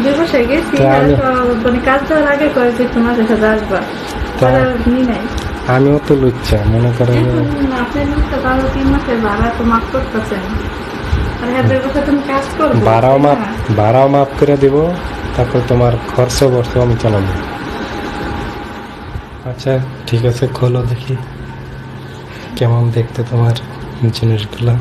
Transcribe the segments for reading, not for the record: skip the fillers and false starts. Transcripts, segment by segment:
দিবসে গেছি তা আমি- মানে কাজ দেওয়ার আগে করে যে তোমার সাথে আসবা তা তারা নি নাই আমিও তো লুচ্ছা মনে করে যে এখন আপনি তো তাহলে 3 মাসের ভাড়া তো মাফ করতেছেন আর হাজার বছর তুমি কাজ করবো ভাড়াও মাফ করে দিব, তারপর তোমার খরচ বর্ষ আমি চালাবো। আচ্ছা ঠিক আছে, খোলো দেখি কেমন দেখতে তোমার জিনিসগুলা।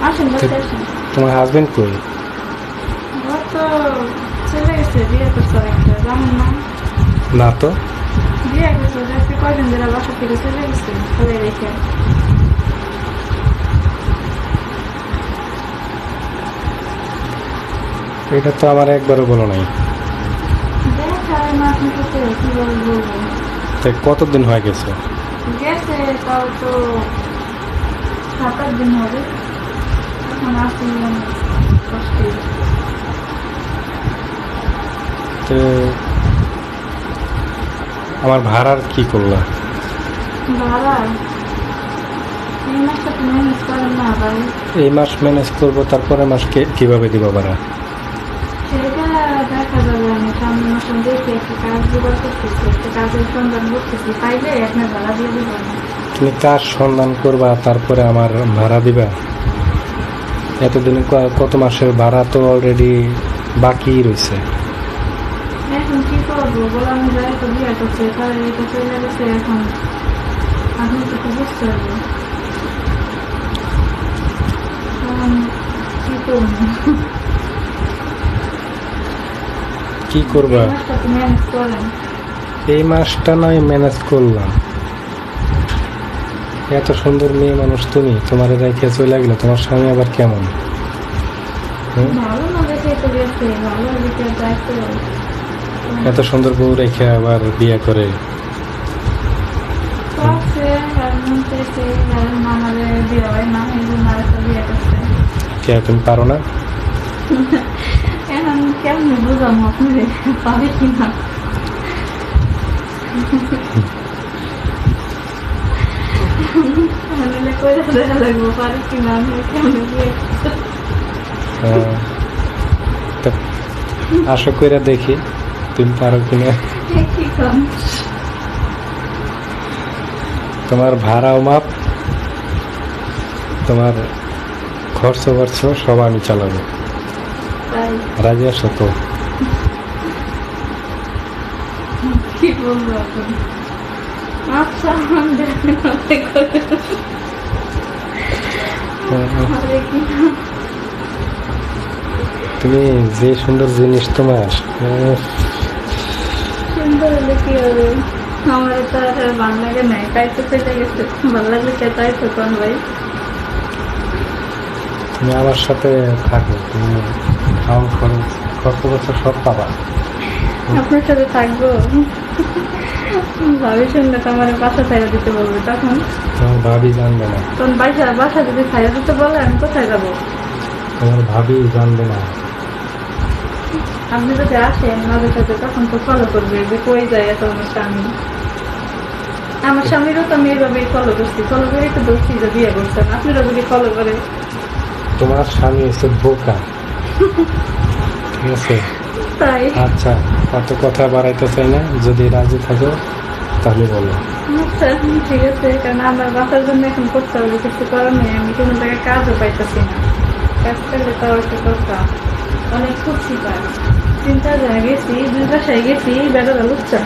আসেন বসে আসেন। তোমার হাজবেন্ড কই? ও তো চলে গেছে বিয়ে করছে একটা, জানেন না? না তো। বিয়ে করছে আজকে কয়দিন ধরে বাসা থেকে চলে গেছে ফেলে রেখে। এটা তো আমার একবারও বলো নাই। দেখা না আপনি সাথে কিভাবে বলবো, তাই কতদিন হয়ে গেছে? গেছে তাও তো 7-8 দিন হবে। এখন আসি কষ্টে। তো আমার ভাড়ার কি করলা? ভাড়া এই মাসটা তো ম্যানেজ করেন না ভাই। এই মাস ম্যানেজ করবো, তারপরে মাস কিভাবে দিব ভাড়া? সেটা দেখা যাবে, আমি সামনের মাসে দেখি একটা কাজ জোগাড় করতেছি, একটা কাজের সন্ধান করতেছি, পাইলে আপনার ভাড়া দিয়ে দেবো। তুমি কার সন্ধান করবা তারপরে আমার ভাড়া দিবা? এতদিন কত মাসের ভাড়া তো অলরেডি বাকি রয়েছে। এখন কি করবো বললাম, যাই তো বিয়ে করছে তাহলে এটা চলে গেছে। এখন আপনি তো বুঝতে পারবো কি করবো। কি করবা? এই মাসটা তো ম্যানেজ করেন। এই মাসটা নয় ম্যানেজ করলাম, এত সুন্দর মেয়ে মানুষ তুমি, তোমার রেখে চলে গেলে তোমার স্বামী আবার কেমন? ভালো না দেখে তো গেছে, ভালো দেখে যাইতে এত সুন্দর বউ রেখে আবার বিয়ে করে? করছে আর মন চেয়েছে আর মামারে বিয়ে হয় না, এই জন্য আরেকটা বিয়ে করছে। কে তুমি পারো না? এখন কেমনি বুঝাম আপনি পাবে কিনা। তাহলে কইরা দেখা লাগবো পারে কিনা, আমি কেমনি বিয়ে করতে। তো আশা করে দেখি তুমি পারো কিনা। কি কম তোমার ভাড়াও মাপ, তোমার খরচ বার্চ সব আমি চালাবো। তাই রাজি আছো তো? কি বলবো এখন। আচ্ছা দেখেন আপনি করেন। আরে কি তুমি যে সুন্দর জিনিস তোমার, সুন্দর হলে কি হবে, আমার তো আর ভালো লাগে নাই, তাই তো চলে গেছে। ভালো লাগলে কে তাই তো কোন ভাই। তুমি আমার সাথে থাকো, তুমি খাওয়া খরচ খরচ বছর সব পাবা। আপনার সাথে থাকবো ভাবি শুনলে তো আমার বাসা ছাইড়া দিতে বলবে, তখন তোমার ভাবি জানবে না। তখন বাসা বাসা যদি ছাইড়া দিতে বলে আমি কোথায় যাবো? তোমার ভাবি জানবে না। আপনি যদি আসেন মাঝে সাথে তখন তো ফলো করবে যে কই যায় এত আমার স্বামী। আমার স্বামীরও তো আমি এইভাবেই ফলো করছি, ফলো করে একটু দোষী যে বিয়ে করছেন, আপনারা যদি ফলো করে। তোমার স্বামী হচ্ছে বোকা, ঠিক আছে? তাই আচ্ছা, অত কথা বাড়াইতে চাই না, যদি রাজি থাকো তাহলে বলো। আচ্ছা ঠিক আছে, কারণ আমার বাসার জন্য এখন করতে হবে, কিছু করার নেই, আমি কোনো জায়গায় কাজও পাইতেছি না। কাজ করলে তাও একটা কথা, অনেক খুশি পাই। 3-4 জায়গায় গেছি, 2 বাসায় গেছি, বেড়া লুচ্ছা